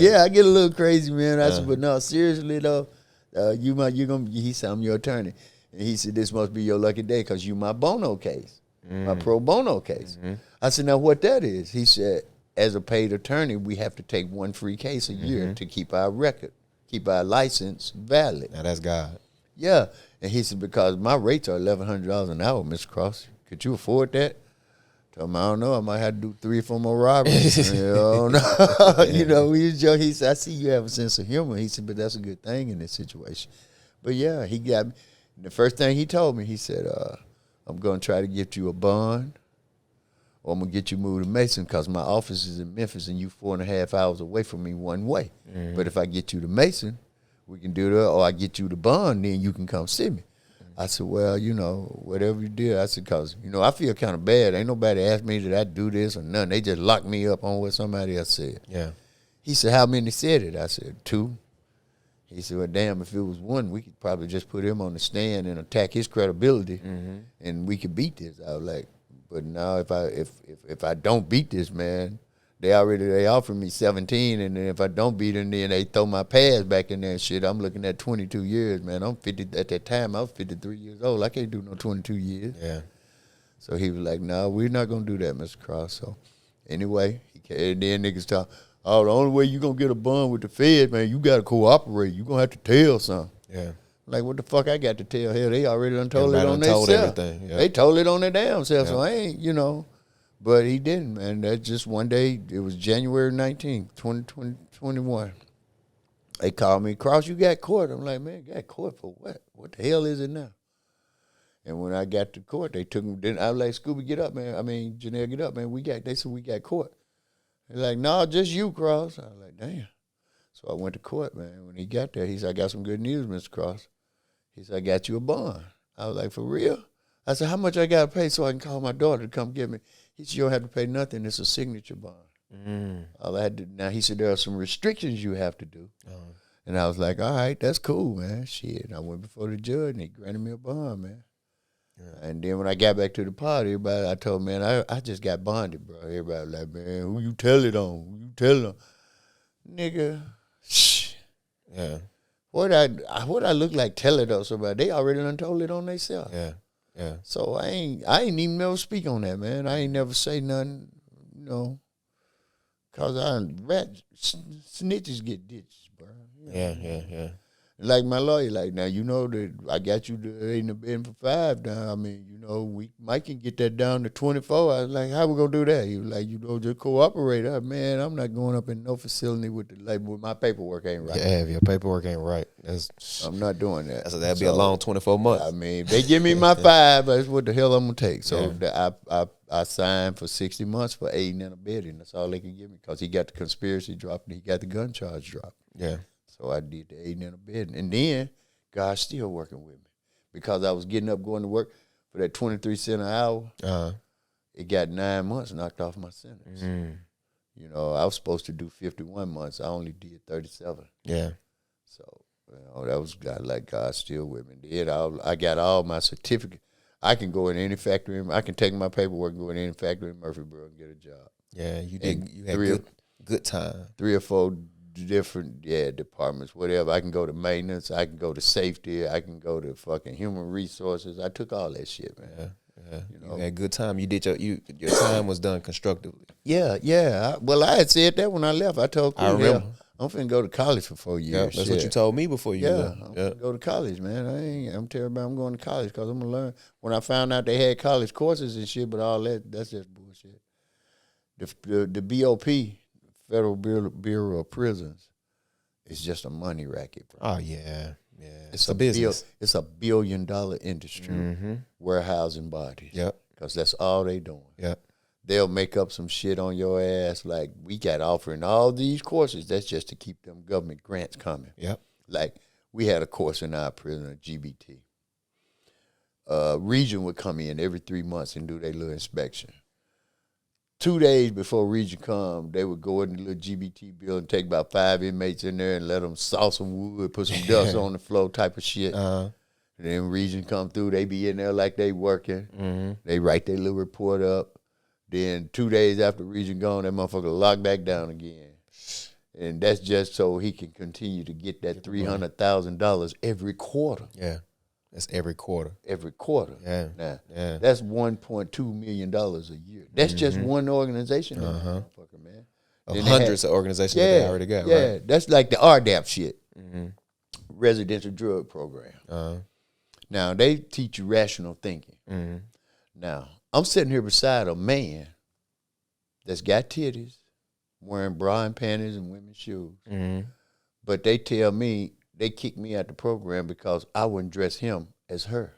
Speaker 2: Yeah, I get a little crazy, man. I said, but no, seriously though, he said, I'm your attorney. And he said, this must be your lucky day because you my bono case, my pro bono case. I said, now what that is? He said, as a paid attorney, we have to take one free case a year to keep our record, keep our license valid.
Speaker 1: Now that's God.
Speaker 2: Yeah. And he said, because my rates are $1,100 an hour, Mr. Cross. Could you afford that? I don't know. I might have to do 3 or 4 more robberies. You know, he was joking. He said, I see you have a sense of humor. He said, but that's a good thing in this situation. But yeah, he got me. The first thing he told me, he said, I'm going to try to get you a bond or I'm going to get you moved to Mason because my office is in Memphis and you 4.5 hours away from me one way. But if I get you to Mason, we can do that, or I get you the bond, then you can come see me. I said, well, you know, whatever you did. I said, because, you know, I feel kind of bad. Ain't nobody asked me that I do this or nothing. They just locked me up on what somebody else said. Yeah. He said, how many said it? I said, 2. He said, well, damn, if it was 1, we could probably just put him on the stand and attack his credibility, and we could beat this. I was like, but now if I don't beat this, man, they offered me 17, and then if I don't beat him, then they throw my pass back in there and shit. I'm looking at 22 years, man. I'm 50. At that time, I was 53 years old. I can't do no 22 years. Yeah. So he was like, no, we're not going to do that, Mr. Cross. So anyway, and then niggas talk, oh, the only way you going to get a bond with the Fed, man, you got to cooperate. You going to have to tell something. Yeah. Like, what the fuck I got to tell? Hell, they already done told it on their self. Yep. They told it on their damn self, so I ain't, you know. But he didn't, man. That's just one day. It was January 19th, 2021. They called me, Cross, you got court. I'm like, man, got court for what? What the hell is it now? And when I got to court, they took me. Then I was like, Scooby, get up, man. I mean, Janelle, get up, man. They said we got court. They're like, no, just you, Cross. I was like, damn. So I went to court, man. When he got there, he said, I got some good news, Mr. Cross. He said, I got you a bond. I was like, for real? I said, how much I got to pay so I can call my daughter to come get me? He said, you don't have to pay nothing. It's a signature bond. All I had to, now, he said, there are some restrictions you have to do. And I was like, all right, that's cool, man. Shit. And I went before the judge, and he granted me a bond, man. Yeah. And then when I got back to the party, I told, man, I just got bonded, bro. Everybody was like, man, who you tell it on? Who you tell on? Nigga, shh.
Speaker 1: Yeah.
Speaker 2: What I look like tell it on somebody? They already done told it on themselves.
Speaker 1: Yeah. Yeah.
Speaker 2: So I ain't even never speak on that, man. I ain't never say nothing, you know, cause snitches get ditched, bro.
Speaker 1: Yeah.
Speaker 2: Like my lawyer, like, now, you know that I got you in the bed for 5 now. I mean, you know, we might can get that down to 24. I was like, how we gonna do that? He was like, you know, just cooperate. Man, I'm not going up in no facility with the label. My paperwork ain't right.
Speaker 1: Yeah, if your paperwork ain't right,
Speaker 2: I'm not doing that.
Speaker 1: That'd be a long 24 months.
Speaker 2: I mean, they give me my 5, that's what the hell I'm gonna take. So I signed for 60 months for aiding and abetting. That's all they could give me, because he got the conspiracy dropped and he got the gun charge dropped.
Speaker 1: Yeah.
Speaker 2: So I did the aiding and abetting. And then God's still working with me, because I was getting up going to work for that 23 cents an hour. It got 9 months knocked off my sentence. You know, I was supposed to do 51 months. I only did 37.
Speaker 1: Yeah.
Speaker 2: So, you know, that was God's still with me. I got all my certificates. I can go in any factory. I can take my paperwork and go in any factory in Murfreesboro and get a job.
Speaker 1: Yeah, you did. You had good time. 3 or 4
Speaker 2: different departments, whatever. I can go to maintenance, I can go to safety, I can go to fucking human resources. I took all that shit, man.
Speaker 1: Yeah. You know? You had a good time. You did your time was done constructively.
Speaker 2: Yeah. I had said that when I left. I told Queen,
Speaker 1: I remember.
Speaker 2: I'm finna go to college for 4 years.
Speaker 1: Yeah, that's what you told me before you left.
Speaker 2: I'm finna go to college, man. I'm terrible. I'm going to college because I'm gonna learn. When I found out they had college courses and shit, but all that's just bullshit. The BOP, Federal Bureau of Prisons, is just a money racket, bro.
Speaker 1: Oh, yeah. It's a business.
Speaker 2: It's $1 billion industry, warehousing bodies.
Speaker 1: Yep.
Speaker 2: Because that's all they doing.
Speaker 1: Yep.
Speaker 2: They'll make up some shit on your ass like, we got offering all these courses. That's just to keep them government grants coming.
Speaker 1: Yep.
Speaker 2: Like, we had a course in our prison, GBT. Region would come in every 3 months and do their little inspection. 2 days before Region come, they would go in the little GBT building, take about 5 inmates in there and let them saw some wood, put some dust on the floor type of shit. And then Region come through, they be in there like they working. They write their little report up. Then 2 days after Region gone, that motherfucker locked back down again. And that's just so he can continue to get that $300,000 every quarter.
Speaker 1: Yeah. That's every quarter.
Speaker 2: Every quarter.
Speaker 1: Yeah.
Speaker 2: Now, that's $1.2 million a year. That's just one organization, motherfucker, man.
Speaker 1: Of hundreds of organizations that they already got, right?
Speaker 2: That's like the RDAP shit. Residential Drug Program. Now, they teach you rational thinking. Now, I'm sitting here beside a man that's got titties, wearing bra and panties and women's shoes. But they tell me, they kicked me out the program because I wouldn't dress him as her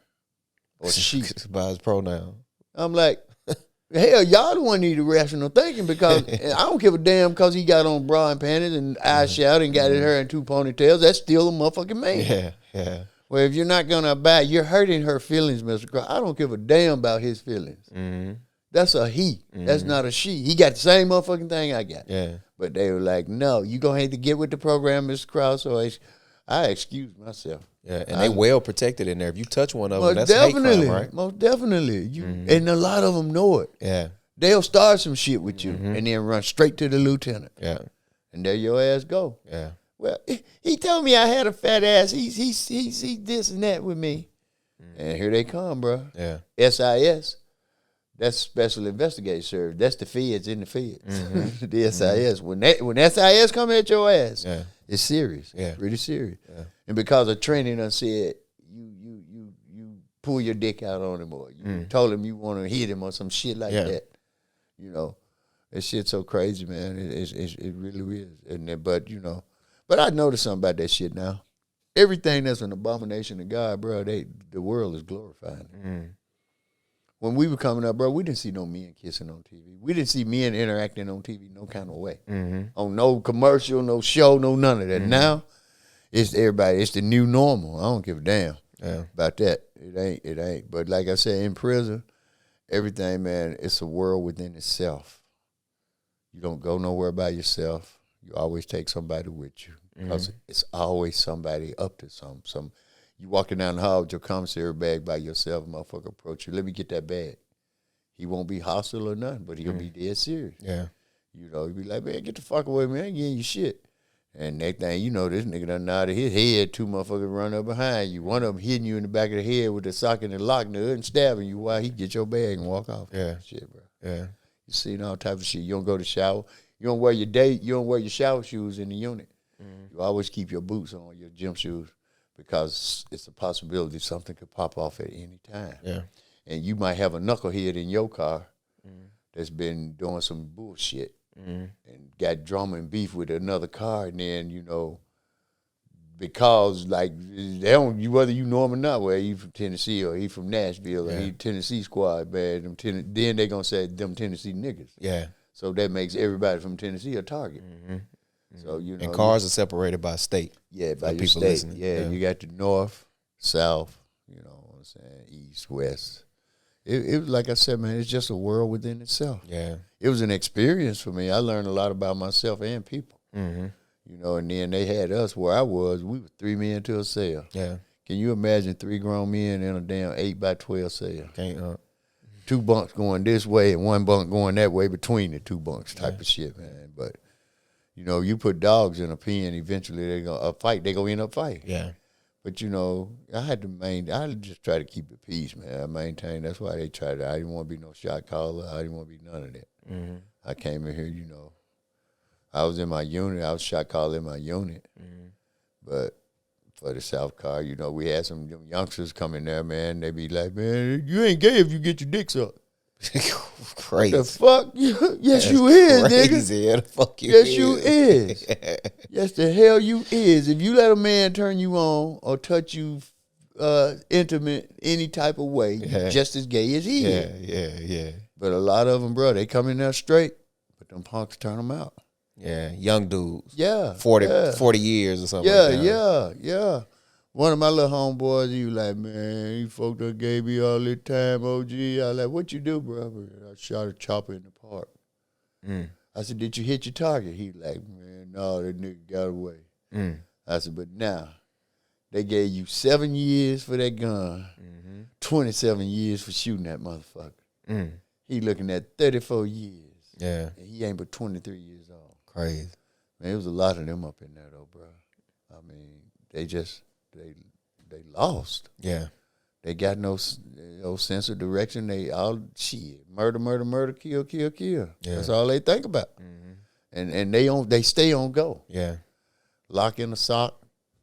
Speaker 2: or she.
Speaker 1: By his pronoun.
Speaker 2: I'm like, hell, y'all the one need the rational thinking, because I don't give a damn because he got on bra and panties and eyes shouting and got his hair in 2 ponytails. That's still a motherfucking man.
Speaker 1: Yeah.
Speaker 2: Well, if you're not going to abide, you're hurting her feelings, Mr. Cross. I don't give a damn about his feelings. That's a he. That's not a she. He got the same motherfucking thing I got.
Speaker 1: Yeah.
Speaker 2: But they were like, no, you going to have to get with the program, Mr. Cross. So I excused myself.
Speaker 1: Yeah, and they well protected in there. If you touch one of them, that's hate crime, right?
Speaker 2: Most definitely. And a lot of them know it.
Speaker 1: Yeah.
Speaker 2: They'll start some shit with you and then run straight to the lieutenant.
Speaker 1: Yeah.
Speaker 2: And there your ass go.
Speaker 1: Yeah.
Speaker 2: Well, he told me I had a fat ass. He this and that with me. And here they come, bro.
Speaker 1: Yeah.
Speaker 2: SIS. That's Special Investigative Service. That's the feds in the feds. The SIS. When SIS come at your ass, it's serious.
Speaker 1: Yeah.
Speaker 2: Pretty serious.
Speaker 1: Yeah.
Speaker 2: And because of training done said you pull your dick out on him, or you told him you want to hit him or some shit like that. You know, that shit's so crazy, man. It really is. But But I noticed something about that shit now. Everything that's an abomination to God, bro, the world is glorifying it.
Speaker 1: Mm.
Speaker 2: When we were coming up, bro, we didn't see no men kissing on TV. We didn't see men interacting on TV no kind of way.
Speaker 1: Mm-hmm.
Speaker 2: On no commercial, no show, no none of that.
Speaker 1: Mm-hmm.
Speaker 2: Now, it's everybody. It's the new normal. I don't give a damn about that. It ain't. But like I said, in prison, everything, man, it's a world within itself. You don't go nowhere by yourself. You always take somebody with you. Because it's always somebody up to something. You walking down the hall with your commissary bag by yourself, motherfucker approach you. Let me get that bag. He won't be hostile or nothing, but he'll be dead serious.
Speaker 1: Yeah.
Speaker 2: You know, he'll be like, man, get the fuck away, man. I ain't getting you shit. And next thing you know, this nigga done nodded his head. 2 motherfuckers run up behind you. One of them hitting you in the back of the head with the sock and the lock nut and stabbing you while he get your bag and walk off.
Speaker 1: Yeah.
Speaker 2: Shit, bro.
Speaker 1: Yeah.
Speaker 2: You seen all type of shit. You don't go to shower. You don't wear your shower shoes in the unit. You always keep your boots on, your gym shoes, because it's a possibility something could pop off at any time.
Speaker 1: Yeah.
Speaker 2: And you might have a knucklehead in your car that's been doing some bullshit and got drama and beef with another car, and then, you know, because, like, they don't, whether you know him or not, whether he from Tennessee or he from Nashville or he Tennessee squad, man, then they going to say them Tennessee niggas.
Speaker 1: Yeah.
Speaker 2: So that makes everybody from Tennessee a target. So, you know,
Speaker 1: and cars are separated by state.
Speaker 2: Yeah, by your
Speaker 1: people
Speaker 2: state.
Speaker 1: listening.
Speaker 2: Yeah, you got the north, south, you know what I'm saying, east, west. It was, like I said, man, it's just a world within itself.
Speaker 1: Yeah.
Speaker 2: It was an experience for me. I learned a lot about myself and people. You know, and then they had us where I was. We were 3 men to a cell.
Speaker 1: Yeah.
Speaker 2: Can you imagine 3 grown men in a damn 8x12 cell?
Speaker 1: Can't.
Speaker 2: 2 bunks going this way and 1 bunk going that way between the 2 bunks type of shit, man. But, you know, you put dogs in a pen, eventually they're going to fight. They're going to end up fighting.
Speaker 1: Yeah.
Speaker 2: But, you know, I just try to keep the peace, man. I maintain. That's why I didn't want to be no shot caller. I didn't want to be none of that. I came in here, you know. I was in my unit. I was shot caller in my unit. But for the South Car, you know, we had some youngsters come in there, man. They be like, man, you ain't gay if you get your dick sucked.
Speaker 1: Crazy.
Speaker 2: The fuck? Yes, you is,
Speaker 1: crazy.
Speaker 2: nigga.
Speaker 1: The fuck you
Speaker 2: yes,
Speaker 1: is.
Speaker 2: you is. Yes, the hell you is. If you let a man turn you on or touch you intimate any type of way, you just as gay as he is.
Speaker 1: Yeah.
Speaker 2: But a lot of them, bro, they come in there straight, but them punks turn them out.
Speaker 1: Yeah, young dudes.
Speaker 2: Yeah.
Speaker 1: 40 years or something like that.
Speaker 2: Yeah. One of my little homeboys, he was like, man, you folk done gave me all this time, OG. I was like, what you do, brother? I shot a chopper in the park. I said, did you hit your target? He was like, man, no, that nigga got away. I said, but now, they gave you 7 years for that gun, 27 years for shooting that motherfucker. He looking at 34 years.
Speaker 1: Yeah.
Speaker 2: And he ain't but 23 years old.
Speaker 1: Crazy.
Speaker 2: Man, it was a lot of them up in there, though, bro. I mean, they lost.
Speaker 1: Yeah.
Speaker 2: They got no sense of direction. They all, shit, murder, kill. Yeah. That's all they think about. And they stay on go.
Speaker 1: Yeah.
Speaker 2: Lock in the sock,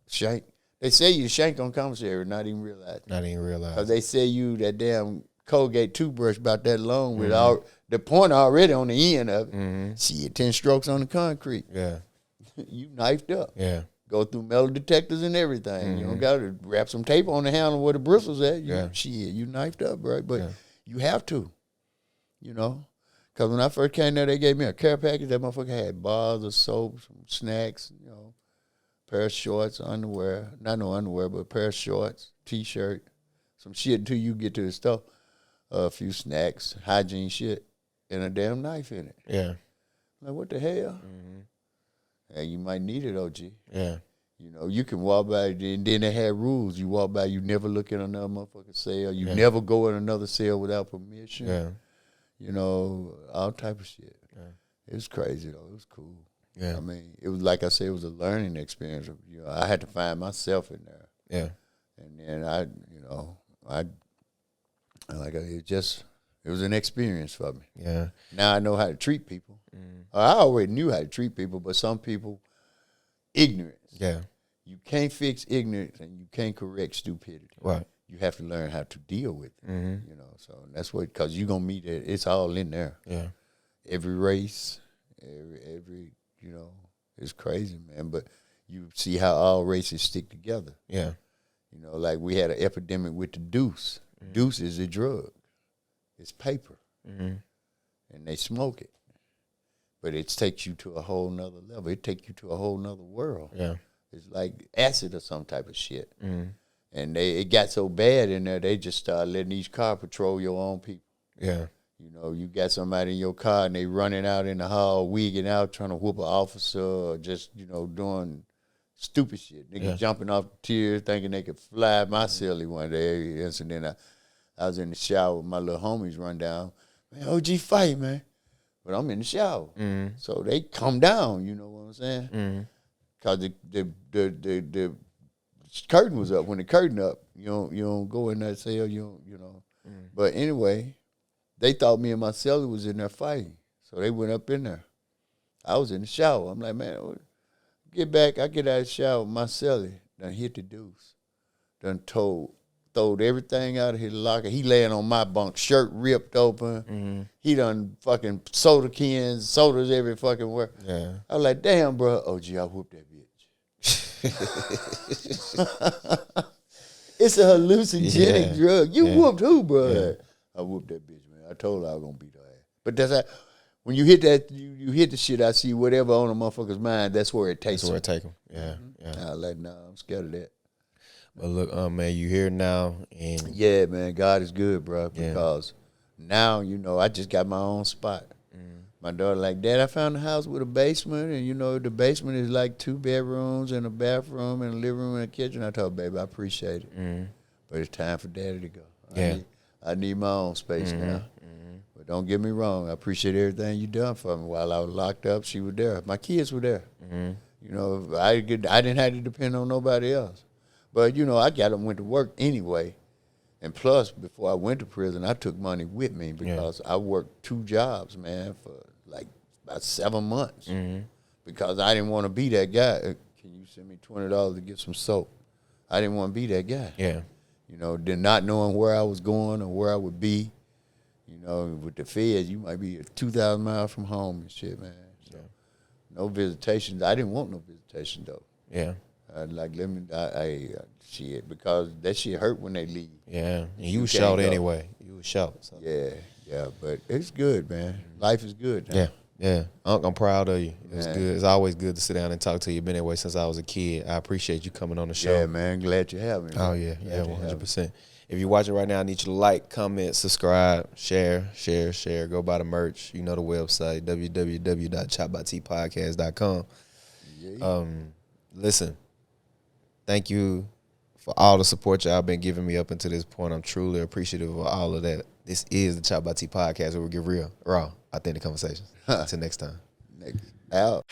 Speaker 2: shank. They say you shank on commissary, not even realize. Because they say you that damn Colgate toothbrush about that long with all the point already on the end of it. Shit, 10 strokes on the concrete.
Speaker 1: Yeah.
Speaker 2: You knifed up.
Speaker 1: Yeah.
Speaker 2: Go through metal detectors and everything. You don't got to wrap some tape on the handle where the bristles at. Shit, you knifed up, right? But you have to, you know. Because when I first came there, they gave me a care package. That motherfucker had bars of soap, some snacks, you know, pair of shorts, underwear. Not no underwear, but a pair of shorts, T-shirt, some shit until you get to the store. A few snacks, hygiene shit, and a damn knife in it.
Speaker 1: Yeah.
Speaker 2: Like, what the hell? Yeah, you might need it, OG.
Speaker 1: Yeah.
Speaker 2: You know, you can walk by, and then they had rules. You walk by, you never look in another motherfucking cell. You never go in another cell without permission.
Speaker 1: Yeah.
Speaker 2: You know, all type of shit.
Speaker 1: Yeah.
Speaker 2: It was crazy, though. It was cool.
Speaker 1: Yeah.
Speaker 2: I mean, it was, like I said, it was a learning experience. You know, I had to find myself in there.
Speaker 1: Yeah.
Speaker 2: And then it was an experience for me.
Speaker 1: Yeah.
Speaker 2: Now I know how to treat people. I already knew how to treat people, but some people, ignorance.
Speaker 1: Yeah.
Speaker 2: You can't fix ignorance and you can't correct stupidity.
Speaker 1: Right.
Speaker 2: You have to learn how to deal with it. You know, so that's what, because you're going to meet it. It's all in there.
Speaker 1: Yeah.
Speaker 2: Every race, every, you know, it's crazy, man. But you see how all races stick together.
Speaker 1: Yeah.
Speaker 2: You know, like we had an epidemic with the deuce. Deuce is a drug. It's paper. And they smoke it. But it takes you to a whole nother level. It takes you to a whole nother world.
Speaker 1: Yeah.
Speaker 2: It's like acid or some type of shit. And it got so bad in there, they just started letting each car patrol your own people.
Speaker 1: Yeah.
Speaker 2: You know, you got somebody in your car and they running out in the hall, wigging out, trying to whoop an officer or just, you know, doing stupid shit. Niggas jumping off the tiers thinking they could fly. My silly one day incident, I was in the shower with my little homies run down. Man, OG fight, man. But I'm in the shower. So they come down, you know what I'm saying? Because the curtain was up. When the curtain up, you don't go in that cell, you know. But anyway, they thought me and my celly was in there fighting. So they went up in there. I was in the shower. I'm like, man, get back. I get out of the shower. My celly done hit the deuce. Done throwed everything out of his locker. He laying on my bunk, shirt ripped open. He done fucking soda cans, sodas every fucking where.
Speaker 1: Yeah.
Speaker 2: I was like, damn, bro. Oh, gee, I whooped that bitch. It's a hallucinogenic drug. You whooped who, bro? Yeah. I whooped that bitch, man. I told her I was going to beat her ass. But that's how, when you hit that, you hit the shit, I see whatever on a motherfucker's mind, that's where it takes
Speaker 1: That's where it take them. Yeah.
Speaker 2: I was like, nah, I'm scared of that.
Speaker 1: But look, man, you here now. And
Speaker 2: yeah, man, God is good, bro, because now, you know, I just got my own spot. My daughter like, Dad, I found a house with a basement, and, you know, the basement is like 2 bedrooms and a bathroom and a living room and a kitchen. I told her, baby, I appreciate it. But it's time for Daddy to go.
Speaker 1: Yeah.
Speaker 2: I need my own space now. But don't get me wrong. I appreciate everything you done for me. While I was locked up, she was there. My kids were there. You know, I didn't have to depend on nobody else. But, you know, I got them went to work anyway. And plus, before I went to prison, I took money with me because I worked 2 jobs, man, for like about 7 months. Because I didn't want to be that guy. Can you send me $20 to get some soap? I didn't want to be that guy.
Speaker 1: Yeah.
Speaker 2: You know, not knowing where I was going or where I would be. You know, with the feds, you might be 2,000 miles from home and shit, man. So, no visitations. I didn't want no visitation, though.
Speaker 1: Yeah.
Speaker 2: Like, let me, shit, because that shit hurt when they leave.
Speaker 1: Yeah. And you was short anyway. You was short. So.
Speaker 2: Yeah, but it's good, man. Life is good now.
Speaker 1: Yeah. Unc, I'm proud of you. It's good. It's always good to sit down and talk to you. Been that way since I was a kid. I appreciate you coming on the show.
Speaker 2: Yeah, man. Glad you have me. Man.
Speaker 1: Oh, yeah. 100%. If you're watching right now, I need you to like, comment, subscribe, share. Go buy the merch. You know the website, www.ChoppedByTpodcast.com.
Speaker 2: Yeah.
Speaker 1: Listen, thank you for all the support y'all been giving me up until this point. I'm truly appreciative of all of that. This is the ChoppedByT podcast where we get real, raw, authentic conversations. Until next time.
Speaker 2: Next out.